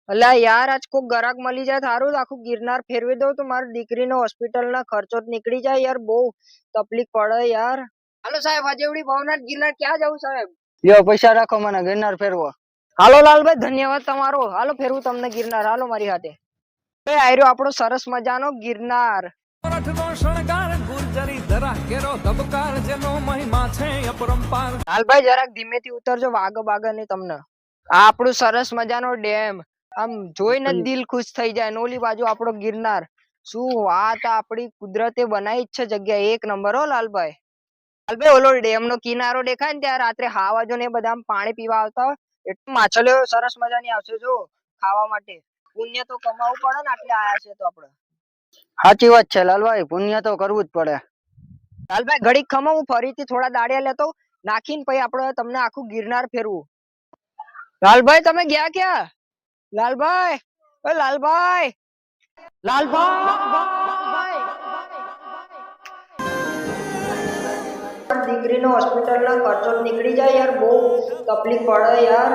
અલ્યા યાર આજ કોક ગરાક મળી જાય થારું તો આખું ગિરનાર ફેરવી દઉં તો મારી દીકરીનો હોસ્પિટલના ખર્ચો જ નીકળી જાય યાર બહુ તકલીફ પડે યાર. હાલો સાહેબ હજેવડી ભવનાથ ગિરનાર ક્યાં જવું સાહેબ? લ્યો પૈસા રાખો મને ગિરનાર ફેરવો. હાલો લાલભાઈ ધન્યવાદ તમારો. હાલો ફેરવું તમને ગિરનાર. હાલો મારી હાથે. એ આયરો આપણો સરસ મજાનો ગિરનાર. લાલભાઈ જરાક ધીમેથી ઉતરજો વાગે બાગે નહીં તમને. આ આપણું સરસ મજાનો ડેમ આમ જોઈને જ દિલ ખુશ થઈ જાય ને ઓલી બાજુ આપણો ગિરનાર. શું વાત આપણી કુદરતે બનાવી છે જગ્યા એક નંબર હો લાલભાઈ. લાલભાઈ ઓલો ડેમ નો કિનારો દેખાય ને ત્યાં રાત્રે હાવાજો ને બધા પાણી પીવા આવતા હોય એટલું માછલીઓ સરસ મજાની આવશે જો ખાવા માટે. પુણ્ય તો કમાવું પડે ને આટલે આયા છે તો આપણે. સાચી વાત છે લાલભાઈ પુણ્ય તો કરવું જ પડે. લાલભાઈ ઘડીક ખમો હું ફરીથી થોડા દાડિયા લેતો નાખીને પછી આપણે તમને આખું ગિરનાર ફેરવું. લાલભાઈ તમે ગયા ક્યાં? લાલભાઈ ઓ લાલભાઈ લાલભાઈ દીકરીનો હોસ્પિટલના ખર્ચો નીકળી જાય યાર બહુ તકલીફ પડે યાર.